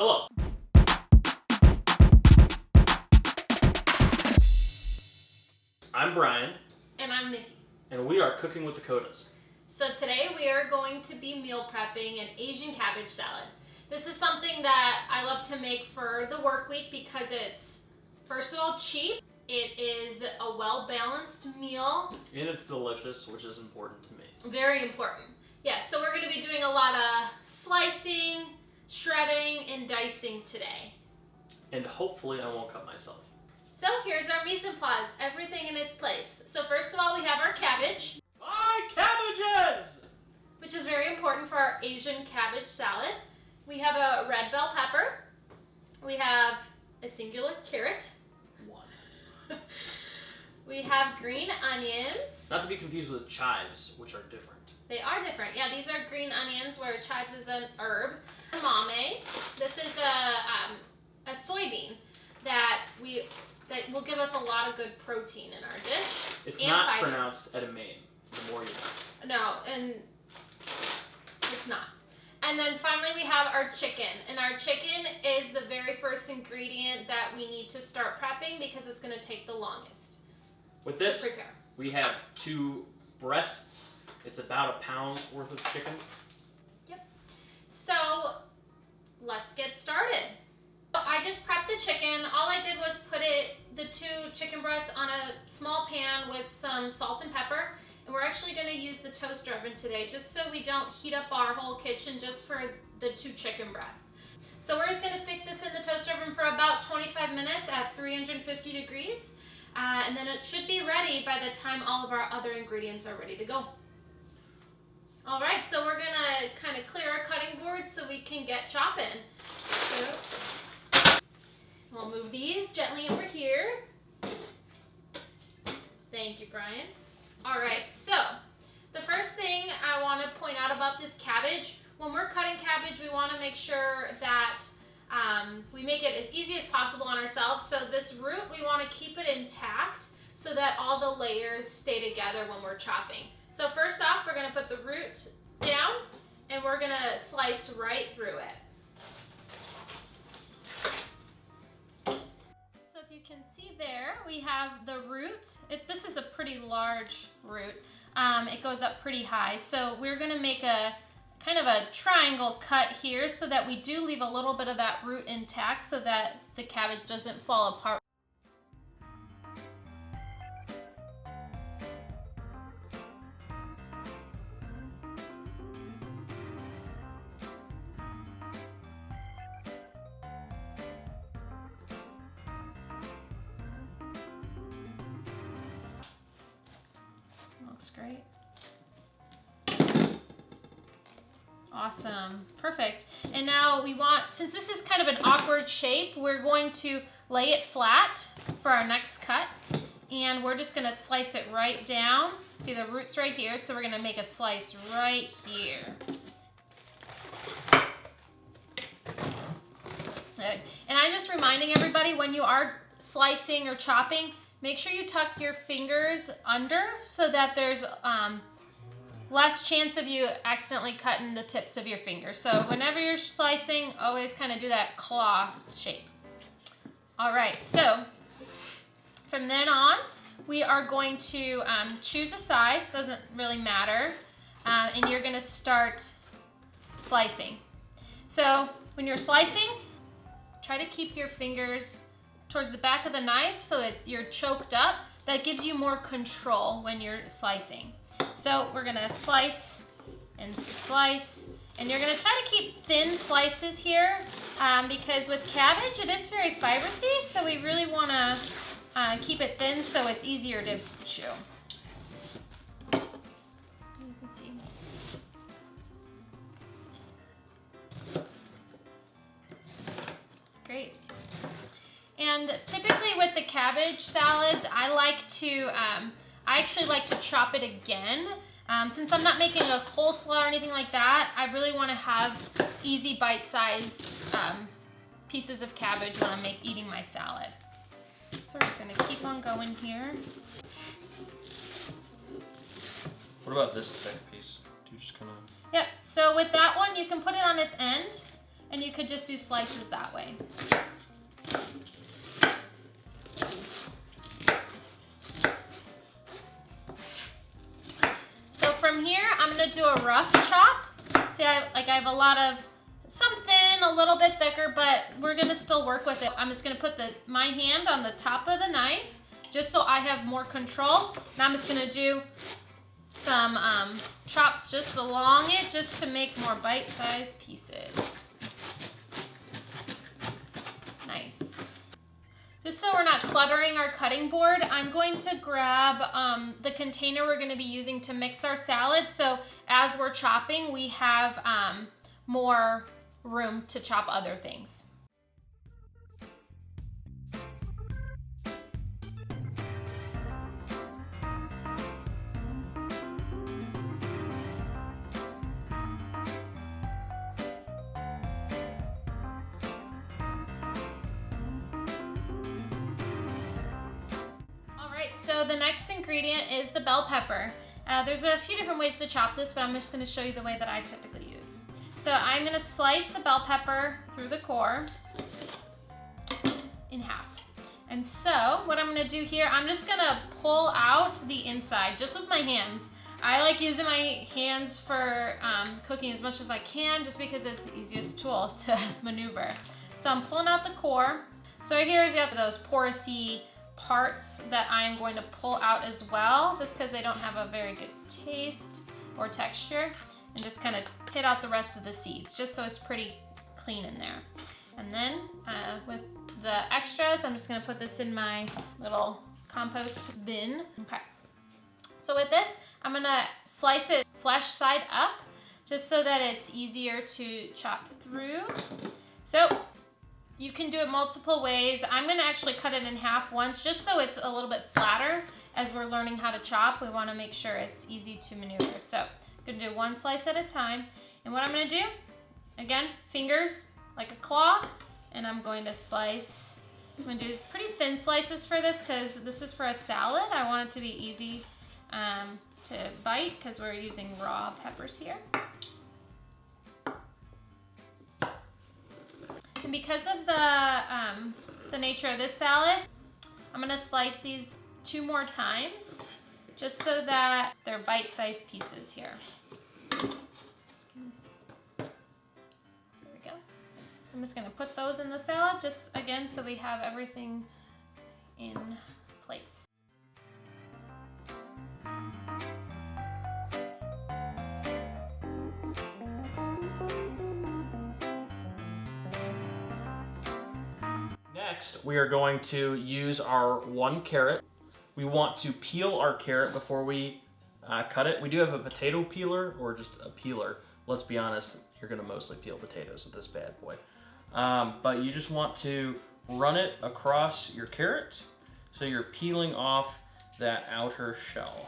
Hello. I'm Brian. And I'm Nikki. And we are cooking with the Cotas. So today we are going to be meal prepping an Asian cabbage salad. This is something that I love to make for the work week because it's, first of all, cheap. It is a well-balanced meal. And it's delicious, which is important to me. Very important. Yes, so we're going to be doing a lot of slicing, shredding, and dicing today. And hopefully I won't cut myself. So here's our mise en place, everything in its place. So first of all, we have our cabbage. My cabbages! Which is very important for our Asian cabbage salad. We have a red bell pepper. We have a singular carrot. One. We have green onions. Not to be confused with chives, which are different. They are different. Yeah, these are green onions where chives is an herb. Edamame. This is a soybean that will give us a lot of good protein in our dish. It's and not fiber. pronounced edamame. The more you know. No, and it's not. And then finally we have our chicken. And our chicken is the very first ingredient that we need to start prepping because it's going to take the longest. With this, to prepare. We have 2 breasts. It's about a pound's worth of chicken. Yep. So let's get started. I just prepped the chicken. All I did was put the 2 chicken breasts on a small pan with some salt and pepper. And we're actually going to use the toaster oven today just so we don't heat up our whole kitchen just for the 2 chicken breasts. So we're just going to stick this in the toaster oven for about 25 minutes at 350 degrees. And then it should be ready by the time all of our other ingredients are ready to go. All right, so we're going to kind of clear our cutting board so we can get chopping. So we'll move these gently over here. Thank you, Brian. All right, so the first thing I want to point out about this cabbage, when we're cutting cabbage, we want to make sure that we make it as easy as possible on ourselves. So this root, we want to keep it intact so that all the layers stay together when we're chopping. So first off, we're going to put the root down and we're going to slice right through it. So if you can see there, we have the root. This is a pretty large root. It goes up pretty high. So we're going to make a kind of a triangle cut here so that we do leave a little bit of that root intact so that the cabbage doesn't fall apart. Looks great. Awesome, perfect. And now we want, since this is kind of an awkward shape, we're going to lay it flat for our next cut. And we're just gonna slice it right down. See the root's right here, so we're gonna make a slice right here. Good. And I'm just reminding everybody, when you are slicing or chopping, make sure you tuck your fingers under so that there's less chance of you accidentally cutting the tips of your fingers. So whenever you're slicing, always kind of do that claw shape. All right, so from then on, we are going to choose a side, doesn't really matter, and you're gonna start slicing. So when you're slicing, try to keep your fingers towards the back of the knife so that you're choked up. That gives you more control when you're slicing. So we're gonna slice and slice, and you're gonna try to keep thin slices here because with cabbage it is very fibrous-y, so we really wanna keep it thin so it's easier to chew. You can see. Great. And typically with the cabbage salads, I actually like to chop it again. Since I'm not making a coleslaw or anything like that, I really want to have easy bite-sized pieces of cabbage when I'm eating my salad. So we're just going to keep on going here. What about this thick piece? Do you just kind of... Yep, so with that one, you can put it on its end, and you could just do slices that way. So from here, I'm gonna do a rough chop. See, I have a lot of something a little bit thicker, but we're gonna still work with it. I'm just gonna put my hand on the top of the knife, just so I have more control. And I'm just gonna do some chops just along it, just to make more bite-sized pieces. Nice. Just so we're not cluttering our cutting board, I'm going to grab the container we're gonna be using to mix our salad. So as we're chopping, we have more room to chop other things. So the next ingredient is the bell pepper. There's a few different ways to chop this, but I'm just going to show you the way that I typically use. So I'm going to slice the bell pepper through the core in half. And so what I'm going to do here, I'm just going to pull out the inside just with my hands. I like using my hands for cooking as much as I can, just because it's the easiest tool to maneuver. So I'm pulling out the core. So right here is got those porousy parts that I'm going to pull out as well, just because they don't have a very good taste or texture, and just kind of hit out the rest of the seeds, just so it's pretty clean in there. And then with the extras, I'm just going to put this in my little compost bin. Okay. So with this, I'm going to slice it flesh side up, just so that it's easier to chop through. So you can do it multiple ways. I'm gonna actually cut it in half once, just so it's a little bit flatter. As we're learning how to chop, we wanna make sure it's easy to maneuver. So I'm gonna do one slice at a time. And what I'm gonna do, again, fingers like a claw, and I'm going to slice. I'm gonna do pretty thin slices for this, because this is for a salad. I want it to be easy to bite, because we're using raw peppers here. And because of the nature of this salad, I'm gonna slice these 2 more times, just so that they're bite-sized pieces here. There we go. I'm just gonna put those in the salad, just again, so we have everything in place. Next, we are going to use our 1 carrot. We want to peel our carrot before we cut it. We do have a potato peeler, or just a peeler. Let's be honest, you're gonna mostly peel potatoes with this bad boy. But you just want to run it across your carrot, so you're peeling off that outer shell.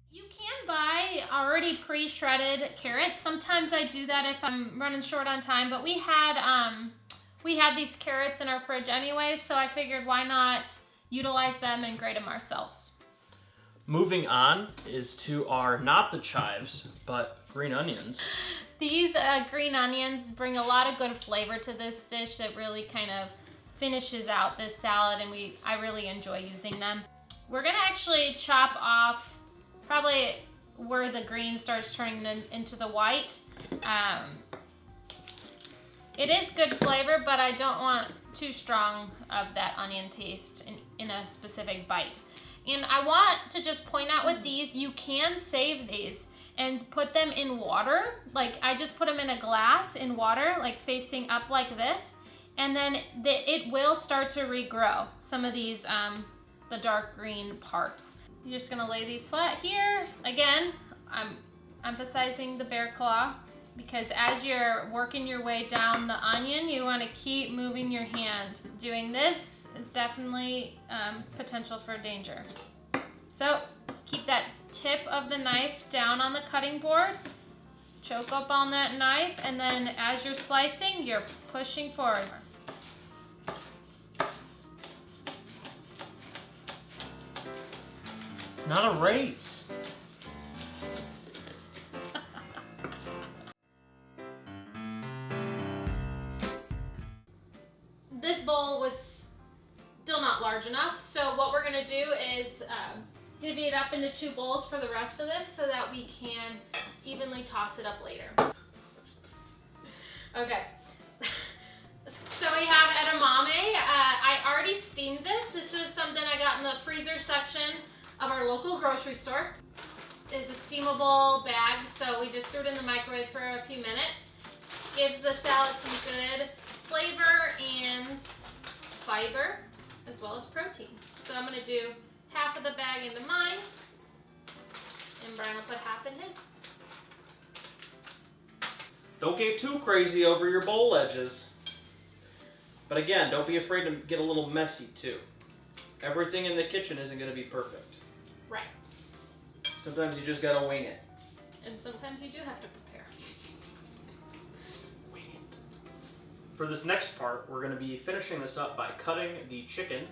You can buy already pre-shredded carrots. Sometimes I do that if I'm running short on time, but we had these carrots in our fridge anyway, so I figured why not utilize them and grate them ourselves. Moving on is to our, not the chives, but green onions. These green onions bring a lot of good flavor to this dish that really kind of finishes out this salad, and I really enjoy using them. We're gonna actually chop off probably where the green starts turning into the white. It is good flavor, but I don't want too strong of that onion taste in a specific bite. And I want to just point out with these, you can save these and put them in water. Like I just put them in a glass in water, like facing up like this, and then it will start to regrow some of these, the dark green parts. You're just gonna lay these flat here. Again, I'm emphasizing the bear claw, because as you're working your way down the onion, you wanna keep moving your hand. Doing this is definitely potential for danger. So keep that tip of the knife down on the cutting board. Choke up on that knife, and then as you're slicing, you're pushing forward. It's not a race. This bowl was still not large enough, so what we're gonna do is divvy it up into 2 bowls for the rest of this so that we can evenly toss it up later. Okay. So we have edamame. I already steamed this. This is something I got in the freezer section of our local grocery store. It's a steamable bag, so we just threw it in the microwave for a few minutes. Gives the salad some good flavor and fiber, as well as protein. So I'm gonna do half of the bag into mine, and Brian will put half in his. Don't get too crazy over your bowl edges. But again, don't be afraid to get a little messy too. Everything in the kitchen isn't gonna be perfect. Right. Sometimes you just gotta wing it. And sometimes you do have to prepare. Wing it. For this next part, we're gonna be finishing this up by cutting the chicken,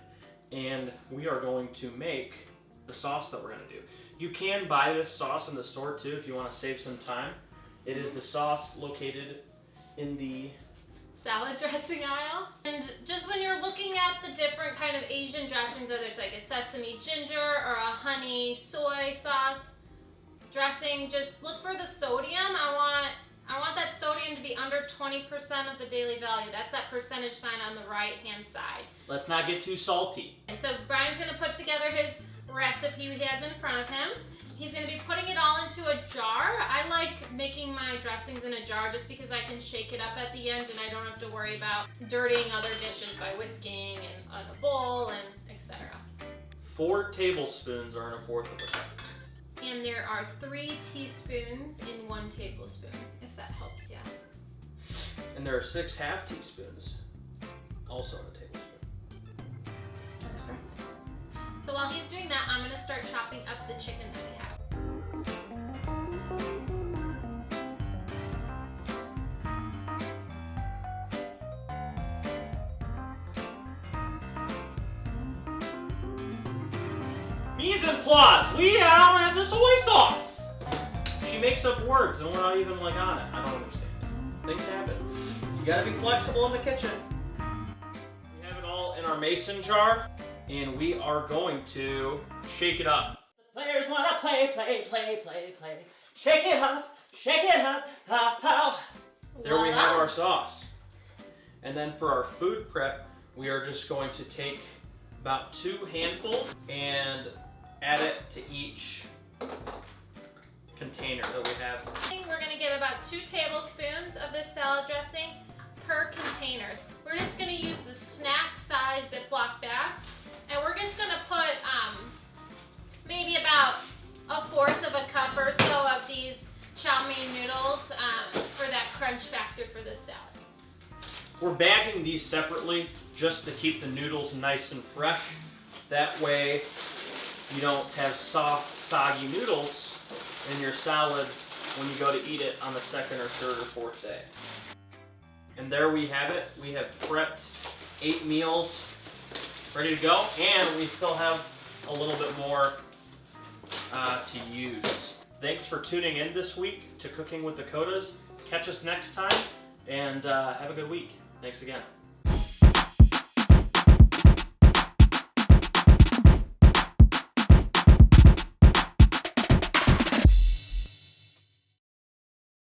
and we are going to make the sauce that we're gonna do. You can buy this sauce in the store too if you wanna save some time. It is the sauce located in the salad dressing aisle. And just when you're looking at the different kind of Asian dressings, whether it's like a sesame ginger or a honey soy sauce dressing, just look for the sodium. I want that sodium to be under 20% of the daily value. That's that percentage sign on the right hand side. Let's not get too salty. And so Brian's gonna put together his recipe he has in front of him. He's gonna be putting it all into a jar. I like making my dressings in a jar just because I can shake it up at the end and I don't have to worry about dirtying other dishes by whisking and on a bowl and etc. 4 tablespoons are in a fourth of a cup. And there are 3 teaspoons in 1 tablespoon, if that helps you. And there are 6 half teaspoons also in a tablespoon. That's correct. So while he's doing that, I'm gonna start chopping up the chicken that we have. Mise en place! I don't have the soy sauce! She makes up words and we're not even like on it. I don't understand. Things happen. You gotta be flexible in the kitchen. We have it all in our mason jar and we are going to shake it up. The players wanna play. Shake it up, ha ha. There we have our sauce. And then for our food prep, we are just going to take about 2 handfuls and add it to each container that we have. We're gonna get about 2 tablespoons of this salad dressing per container. We're just gonna use the snack size Ziploc bags, and we're just gonna put maybe about 1/4 of a cup or so of these chow mein noodles for that crunch factor for this salad. We're bagging these separately just to keep the noodles nice and fresh. That way you don't have soft, soggy noodles in your salad when you go to eat it on the 2nd or 3rd or 4th day. And there we have it. We have prepped 8 meals ready to go, and we still have a little bit more to use. Thanks for tuning in this week to Cooking with the Cotas. Catch us next time, and have a good week. Thanks again.